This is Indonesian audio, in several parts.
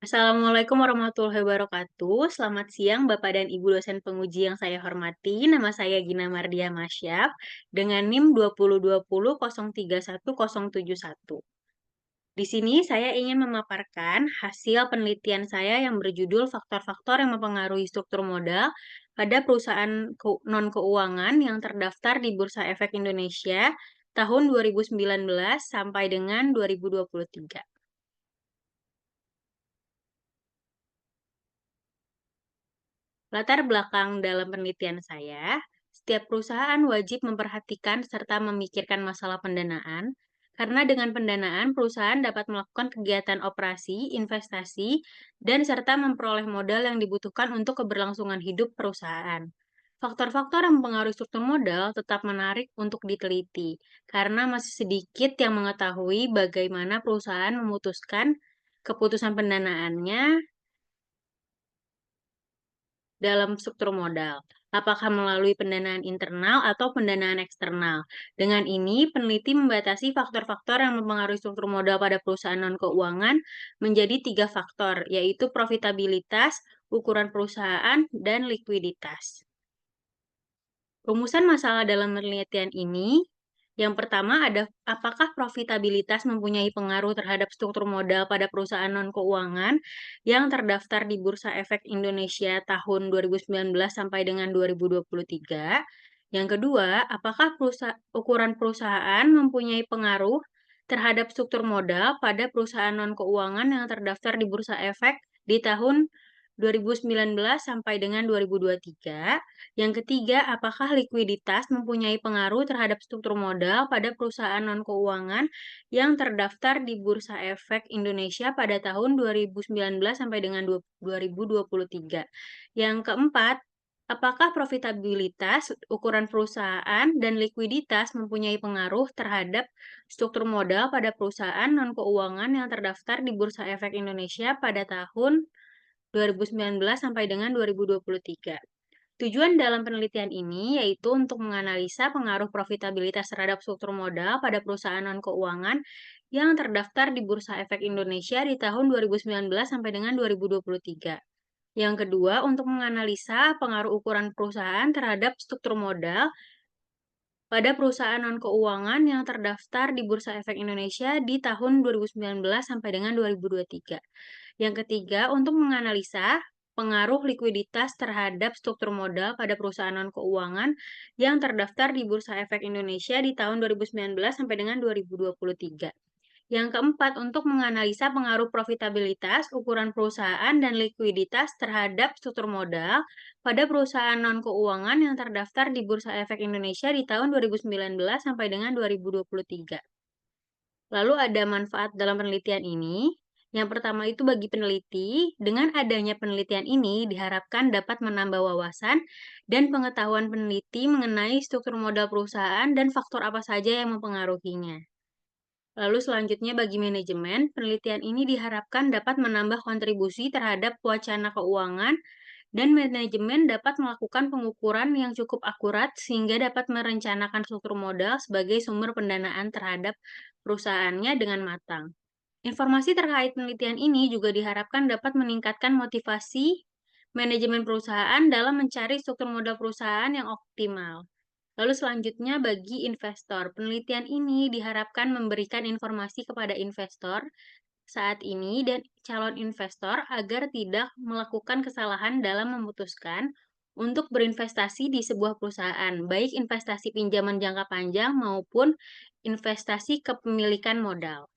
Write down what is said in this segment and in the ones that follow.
Assalamualaikum warahmatullahi wabarakatuh. Selamat siang Bapak dan Ibu dosen penguji yang saya hormati. Nama saya Gina Mardia Masyaf dengan NIM 2020031071. Di sini saya ingin memaparkan hasil penelitian saya yang berjudul faktor-faktor yang mempengaruhi struktur modal pada perusahaan non-keuangan yang terdaftar di Bursa Efek Indonesia tahun 2019 sampai dengan 2023. Latar belakang dalam penelitian saya, setiap perusahaan wajib memperhatikan serta memikirkan masalah pendanaan, karena dengan pendanaan perusahaan dapat melakukan kegiatan operasi, investasi, dan serta memperoleh modal yang dibutuhkan untuk keberlangsungan hidup perusahaan. Faktor-faktor yang mempengaruhi struktur modal tetap menarik untuk diteliti, karena masih sedikit yang mengetahui bagaimana perusahaan memutuskan keputusan pendanaannya dalam struktur modal, apakah melalui pendanaan internal atau pendanaan eksternal. Dengan ini, peneliti membatasi faktor-faktor yang mempengaruhi struktur modal pada perusahaan non-keuangan menjadi 3 faktor, yaitu profitabilitas, ukuran perusahaan, dan likuiditas. Rumusan masalah dalam penelitian ini, yang pertama ada apakah profitabilitas mempunyai pengaruh terhadap struktur modal pada perusahaan non-keuangan yang terdaftar di Bursa Efek Indonesia tahun 2019 sampai dengan 2023. Yang kedua, apakah ukuran perusahaan mempunyai pengaruh terhadap struktur modal pada perusahaan non-keuangan yang terdaftar di Bursa Efek di tahun 2019 sampai dengan 2023. Yang ketiga, apakah likuiditas mempunyai pengaruh terhadap struktur modal pada perusahaan non-keuangan yang terdaftar di Bursa Efek Indonesia pada tahun 2019 sampai dengan 2023. Yang keempat, apakah profitabilitas, ukuran perusahaan, dan likuiditas mempunyai pengaruh terhadap struktur modal pada perusahaan non-keuangan yang terdaftar di Bursa Efek Indonesia pada tahun 2019 sampai dengan 2023. Tujuan dalam penelitian ini yaitu untuk menganalisa pengaruh profitabilitas terhadap struktur modal pada perusahaan non-keuangan yang terdaftar di Bursa Efek Indonesia di tahun 2019 sampai dengan 2023. Yang kedua, untuk menganalisa pengaruh ukuran perusahaan terhadap struktur modal pada perusahaan non-keuangan yang terdaftar di Bursa Efek Indonesia di tahun 2019 sampai dengan 2023. Yang ketiga, untuk menganalisa pengaruh likuiditas terhadap struktur modal pada perusahaan non-keuangan yang terdaftar di Bursa Efek Indonesia di tahun 2019 sampai dengan 2023. Yang keempat, untuk menganalisa pengaruh profitabilitas, ukuran perusahaan, dan likuiditas terhadap struktur modal pada perusahaan non-keuangan yang terdaftar di Bursa Efek Indonesia di tahun 2019 sampai dengan 2023. Lalu ada manfaat dalam penelitian ini. Yang pertama itu bagi peneliti, dengan adanya penelitian ini diharapkan dapat menambah wawasan dan pengetahuan peneliti mengenai struktur modal perusahaan dan faktor apa saja yang mempengaruhinya. Lalu selanjutnya bagi manajemen, penelitian ini diharapkan dapat menambah kontribusi terhadap wacana keuangan dan manajemen dapat melakukan pengukuran yang cukup akurat sehingga dapat merencanakan struktur modal sebagai sumber pendanaan terhadap perusahaannya dengan matang. Informasi terkait penelitian ini juga diharapkan dapat meningkatkan motivasi manajemen perusahaan dalam mencari struktur modal perusahaan yang optimal. Lalu selanjutnya bagi investor, penelitian ini diharapkan memberikan informasi kepada investor saat ini dan calon investor agar tidak melakukan kesalahan dalam memutuskan untuk berinvestasi di sebuah perusahaan, baik investasi pinjaman jangka panjang maupun investasi kepemilikan modal.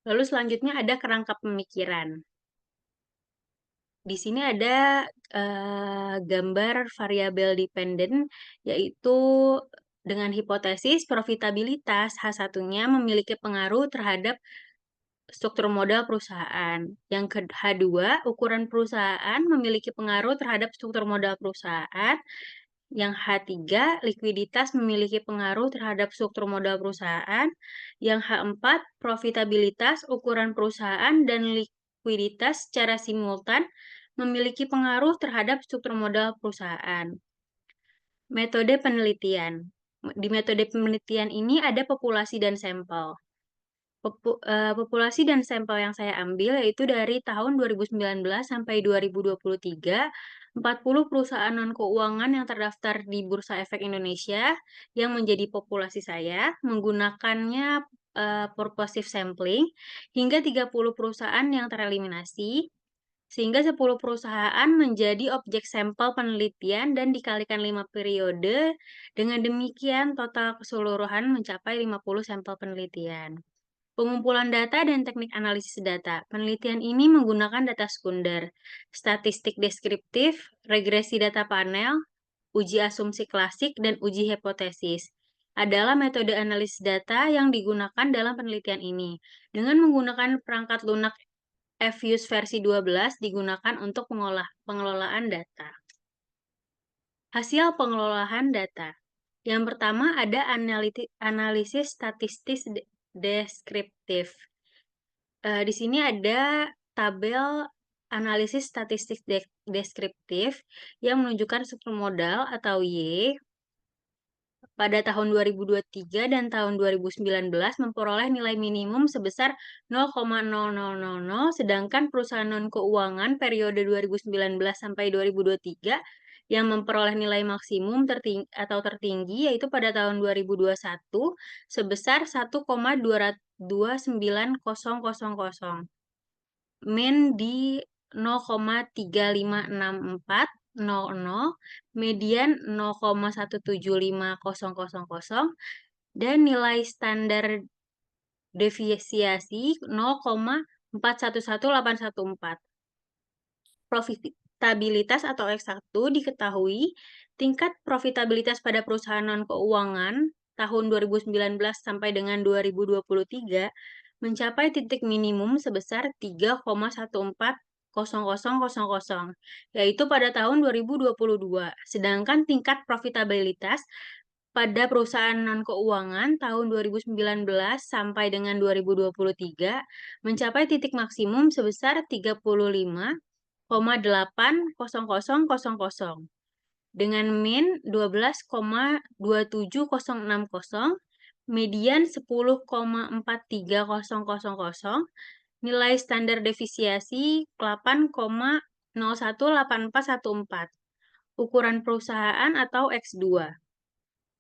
Lalu selanjutnya ada kerangka pemikiran. Di sini ada gambar variabel dependen, yaitu dengan hipotesis profitabilitas H1-nya memiliki pengaruh terhadap struktur modal perusahaan. Yang H2, ukuran perusahaan memiliki pengaruh terhadap struktur modal perusahaan. Yang H3, likuiditas memiliki pengaruh terhadap struktur modal perusahaan. Yang H4, profitabilitas, ukuran perusahaan, dan likuiditas secara simultan memiliki pengaruh terhadap struktur modal perusahaan. Metode penelitian. Di metode penelitian ini ada populasi dan sampel. Populasi dan sampel yang saya ambil yaitu dari tahun 2019 sampai 2023, 40 perusahaan non-keuangan yang terdaftar di Bursa Efek Indonesia yang menjadi populasi saya menggunakannya purposive sampling hingga 30 perusahaan yang tereliminasi, sehingga 10 perusahaan menjadi objek sampel penelitian dan dikalikan 5 periode. Dengan demikian total keseluruhan mencapai 50 sampel penelitian. Pengumpulan data dan teknik analisis data. Penelitian ini menggunakan data sekunder, statistik deskriptif, regresi data panel, uji asumsi klasik, dan uji hipotesis. Adalah metode analisis data yang digunakan dalam penelitian ini. Dengan menggunakan perangkat lunak Fuse versi 12 digunakan untuk pengelolaan data. Hasil pengelolaan data. Yang pertama ada analisis statistis deskriptif. Di sini ada tabel analisis statistik deskriptif yang menunjukkan struktur modal atau Y pada tahun 2023 dan tahun 2019 memperoleh nilai minimum sebesar 0,0000, sedangkan perusahaan non-keuangan periode 2019 sampai 2023 yang memperoleh nilai maksimum tertinggi yaitu pada tahun 2021 sebesar 1,29000. Min di 0,35640, median 0,175000, dan nilai standar deviasi 0,411814. Profitabilitas atau X1 diketahui tingkat profitabilitas pada perusahaan non-keuangan tahun 2019 sampai dengan 2023 mencapai titik minimum sebesar 3,140000, yaitu pada tahun 2022. Sedangkan tingkat profitabilitas pada perusahaan non-keuangan tahun 2019 sampai dengan 2023 mencapai titik maksimum sebesar 35,80000 dengan min 12,27060, median 10,43000, nilai standar deviasi 8,018414. Ukuran perusahaan atau X2.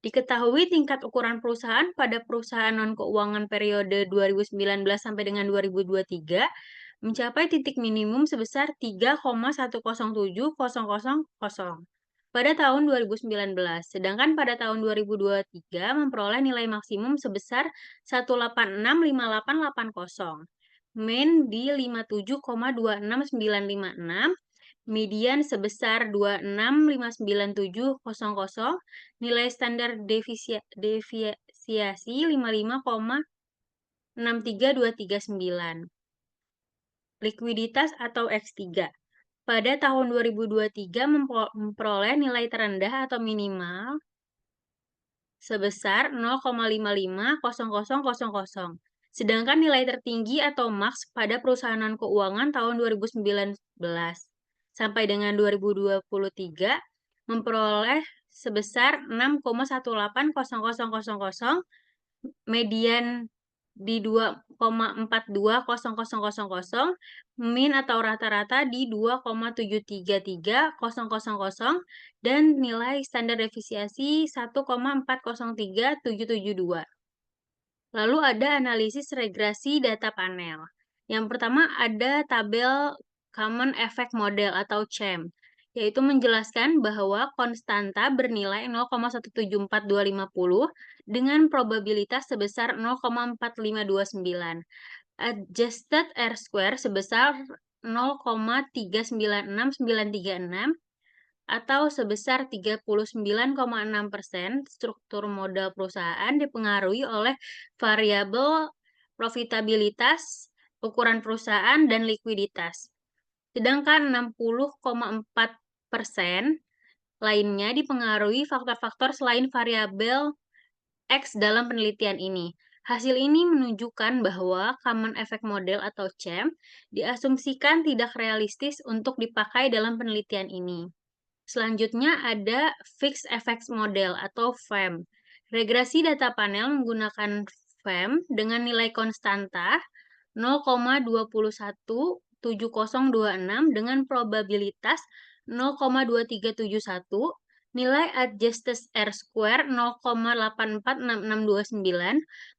Diketahui tingkat ukuran perusahaan pada perusahaan non-keuangan periode 2019 sampai dengan 2023 mencapai titik minimum sebesar 3,107000 pada tahun 2019, sedangkan pada tahun 2023 memperoleh nilai maksimum sebesar 1865880. Min di 57,26956, median sebesar 26597000, nilai standar deviasi 55,63239. Likuiditas atau X3. Pada tahun 2023 memperoleh nilai terendah atau minimal sebesar 0,550000. Sedangkan nilai tertinggi atau max pada perusahaan non-keuangan tahun 2019 sampai dengan 2023 memperoleh sebesar 6,180000, median di 2,42000, min atau rata-rata di 2,733000, dan nilai standar deviasi 1,403772. Lalu ada analisis regresi data panel. Yang pertama ada tabel Common Effect Model atau CEM, yaitu menjelaskan bahwa konstanta bernilai 0,174250 dengan probabilitas sebesar 0,4529. Adjusted R-square sebesar 0,396936 atau sebesar 39,6%. Struktur modal perusahaan dipengaruhi oleh variabel profitabilitas, ukuran perusahaan, dan likuiditas. Sedangkan 60,4% lainnya dipengaruhi faktor-faktor selain variabel X dalam penelitian ini. Hasil ini menunjukkan bahwa Common Effect Model atau CEM diasumsikan tidak realistis untuk dipakai dalam penelitian ini. Selanjutnya ada Fixed Effects Model atau FEM. Regresi data panel menggunakan FEM dengan nilai konstanta 0,21706 dengan probabilitas 0,2371, nilai adjusted R-square 0,846629,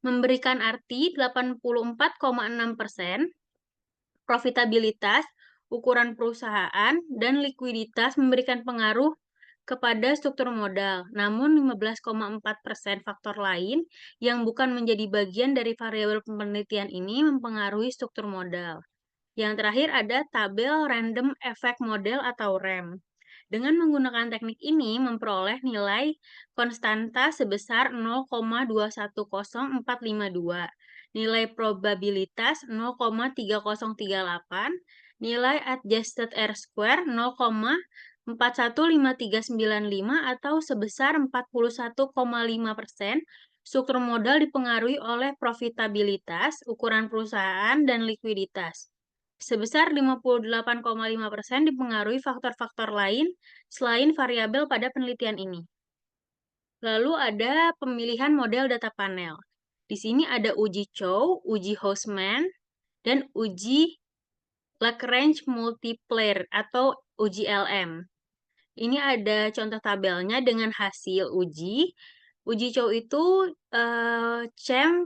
memberikan arti 84,6%, profitabilitas, ukuran perusahaan, dan likuiditas memberikan pengaruh kepada struktur modal, namun 15,4% faktor lain yang bukan menjadi bagian dari variabel penelitian ini mempengaruhi struktur modal. Yang terakhir ada tabel Random Effect Model atau RAM. Dengan menggunakan teknik ini memperoleh nilai konstanta sebesar 0,210452, nilai probabilitas 0,3038, nilai adjusted R-square 0,415395 atau sebesar 41,5%. Struktur modal dipengaruhi oleh profitabilitas, ukuran perusahaan, dan likuiditas. Sebesar 58,5% dipengaruhi faktor-faktor lain selain variabel pada penelitian ini. Lalu ada pemilihan model data panel. Di sini ada uji Chow, uji Houseman, dan uji Lagrange Multiplier atau uji LM. Ini ada contoh tabelnya dengan hasil uji. Uji Chow itu CHEM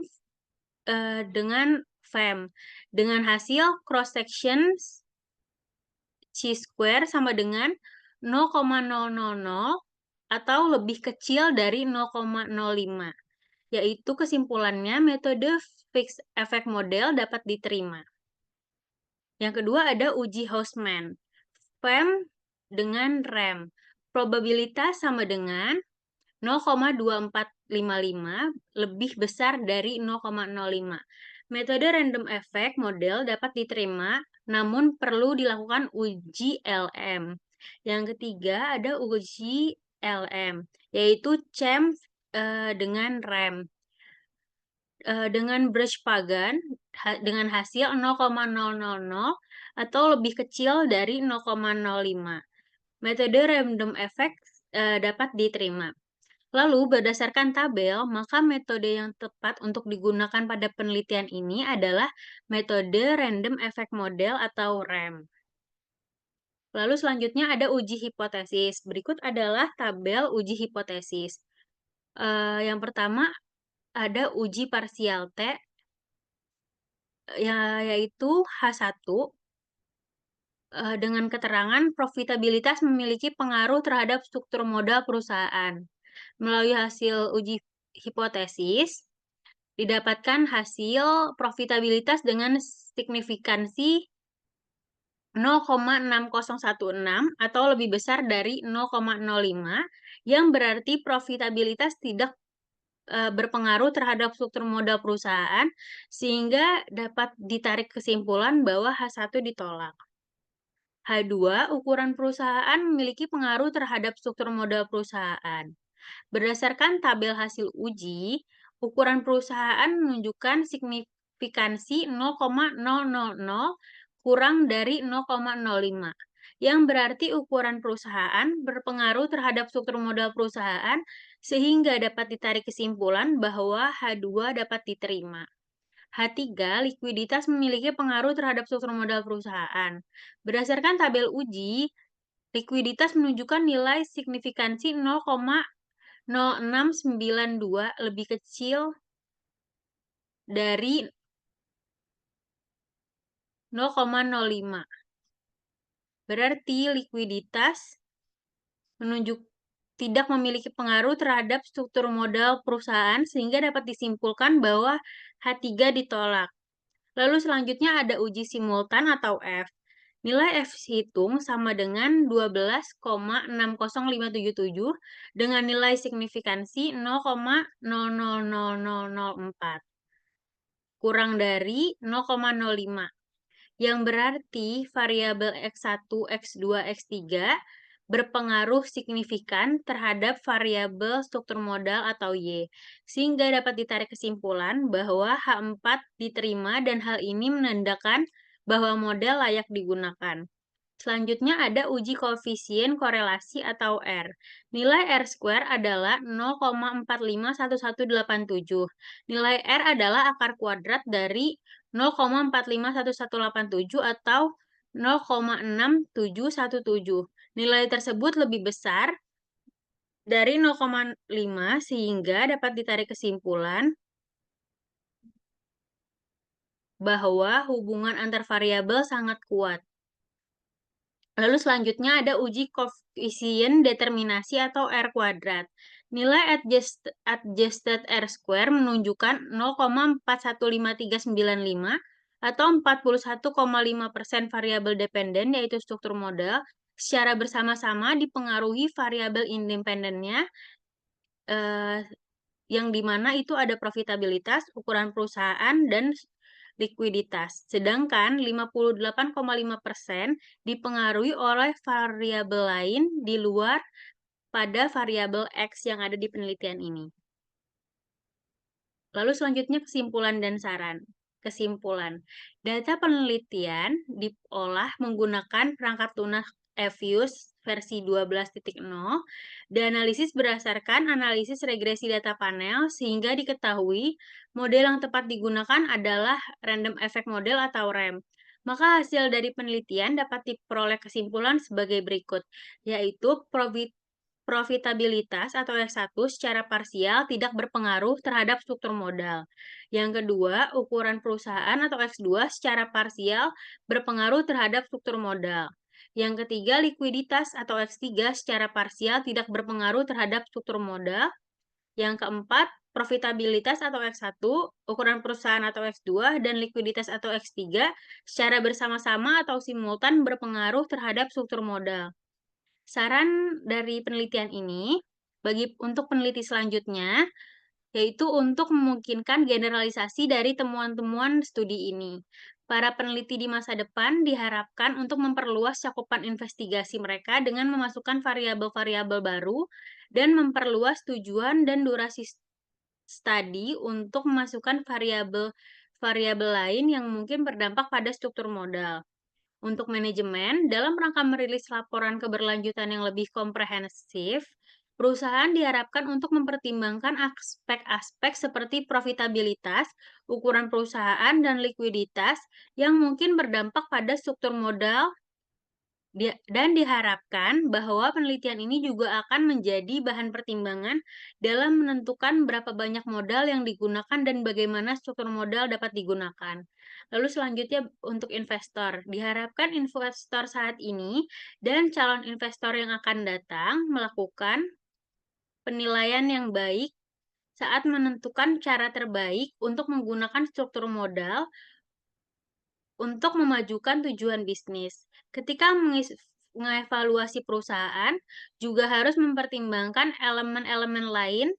dengan FEM. Dengan hasil cross section chi-square sama dengan 0,000 atau lebih kecil dari 0,05. Yaitu kesimpulannya metode fixed effect model dapat diterima. Yang kedua ada uji Houseman. FEM dengan RAM. Probabilitas sama dengan 0,2455 lebih besar dari 0,05. Metode random effect model dapat diterima, namun perlu dilakukan uji LM. Yang ketiga ada uji LM, yaitu CHEM dengan RAM. Dengan Birch-Pagan dengan hasil 0,000 atau lebih kecil dari 0,05. Metode random effect dapat diterima. Lalu, berdasarkan tabel, maka metode yang tepat untuk digunakan pada penelitian ini adalah metode Random Effect Model atau RAM. Lalu selanjutnya ada uji hipotesis. Berikut adalah tabel uji hipotesis. Yang pertama ada uji parsial T, yaitu H1, dengan keterangan profitabilitas memiliki pengaruh terhadap struktur modal perusahaan. Melalui hasil uji hipotesis, didapatkan hasil profitabilitas dengan signifikansi 0,6016 atau lebih besar dari 0,05, yang berarti profitabilitas tidak berpengaruh terhadap struktur modal perusahaan, sehingga dapat ditarik kesimpulan bahwa H1 ditolak. H2, ukuran perusahaan memiliki pengaruh terhadap struktur modal perusahaan. Berdasarkan tabel hasil uji, ukuran perusahaan menunjukkan signifikansi 0,000 kurang dari 0,05, yang berarti ukuran perusahaan berpengaruh terhadap struktur modal perusahaan sehingga dapat ditarik kesimpulan bahwa H2 dapat diterima. H3, likuiditas memiliki pengaruh terhadap struktur modal perusahaan. Berdasarkan tabel uji, likuiditas menunjukkan nilai signifikansi 0,0692 lebih kecil dari 0,05. Berarti likuiditas tidak memiliki pengaruh terhadap struktur modal perusahaan sehingga dapat disimpulkan bahwa H3 ditolak. Lalu selanjutnya ada uji simultan atau F. Nilai F hitung sama dengan 12,60577 dengan nilai signifikansi 0,000004 kurang dari 0,05, yang berarti variabel X1, X2, X3 berpengaruh signifikan terhadap variabel struktur modal atau Y, sehingga dapat ditarik kesimpulan bahwa H4 diterima dan hal ini menandakan bahwa model layak digunakan. Selanjutnya ada uji koefisien korelasi atau R. Nilai R square adalah 0,451187. Nilai R adalah akar kuadrat dari 0,451187 atau 0,6717. Nilai tersebut lebih besar dari 0,5 sehingga dapat ditarik kesimpulan bahwa hubungan antar variabel sangat kuat. Lalu selanjutnya ada uji koefisien determinasi atau R kuadrat. Nilai adjusted R square menunjukkan 0,415395 atau 41,5% variabel dependen yaitu struktur modal secara bersama-sama dipengaruhi variabel independennya eh, yang dimana itu ada profitabilitas, ukuran perusahaan, dan likuiditas. Sedangkan 58,5% dipengaruhi oleh variabel lain di luar pada variabel X yang ada di penelitian ini. Lalu selanjutnya kesimpulan dan saran. Kesimpulan, data penelitian diolah menggunakan perangkat lunak EViews versi 12.0 dan analisis berdasarkan analisis regresi data panel sehingga diketahui model yang tepat digunakan adalah Random Effect Model atau RAM. Maka hasil dari penelitian dapat diperoleh kesimpulan sebagai berikut, yaitu profitabilitas atau X1 secara parsial tidak berpengaruh terhadap struktur modal. Yang kedua, ukuran perusahaan atau X2 secara parsial berpengaruh terhadap struktur modal. Yang ketiga, likuiditas atau X3 secara parsial tidak berpengaruh terhadap struktur modal. Yang keempat, profitabilitas atau X1, ukuran perusahaan atau X2, dan likuiditas atau X3 secara bersama-sama atau simultan berpengaruh terhadap struktur modal. Saran dari penelitian ini untuk peneliti selanjutnya yaitu untuk memungkinkan generalisasi dari temuan-temuan studi ini. Para peneliti di masa depan diharapkan untuk memperluas cakupan investigasi mereka dengan memasukkan variabel-variabel baru dan memperluas tujuan dan durasi studi untuk memasukkan variabel-variabel lain yang mungkin berdampak pada struktur modal. Untuk manajemen, dalam rangka merilis laporan keberlanjutan yang lebih komprehensif, perusahaan diharapkan untuk mempertimbangkan aspek-aspek seperti profitabilitas, ukuran perusahaan, dan likuiditas yang mungkin berdampak pada struktur modal dan diharapkan bahwa penelitian ini juga akan menjadi bahan pertimbangan dalam menentukan berapa banyak modal yang digunakan dan bagaimana struktur modal dapat digunakan. Lalu selanjutnya untuk investor. Diharapkan investor saat ini dan calon investor yang akan datang melakukan penilaian yang baik saat menentukan cara terbaik untuk menggunakan struktur modal untuk memajukan tujuan bisnis. Ketika mengevaluasi perusahaan, juga harus mempertimbangkan elemen-elemen lain,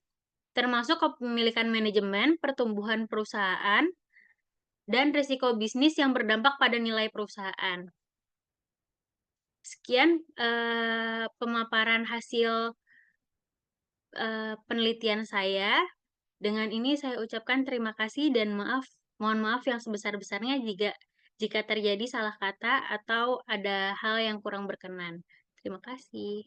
termasuk kepemilikan manajemen, pertumbuhan perusahaan, dan risiko bisnis yang berdampak pada nilai perusahaan. Sekian pemaparan hasil penelitian saya. Dengan ini saya ucapkan terima kasih dan mohon maaf yang sebesar-besarnya jika terjadi salah kata atau ada hal yang kurang berkenan. Terima kasih.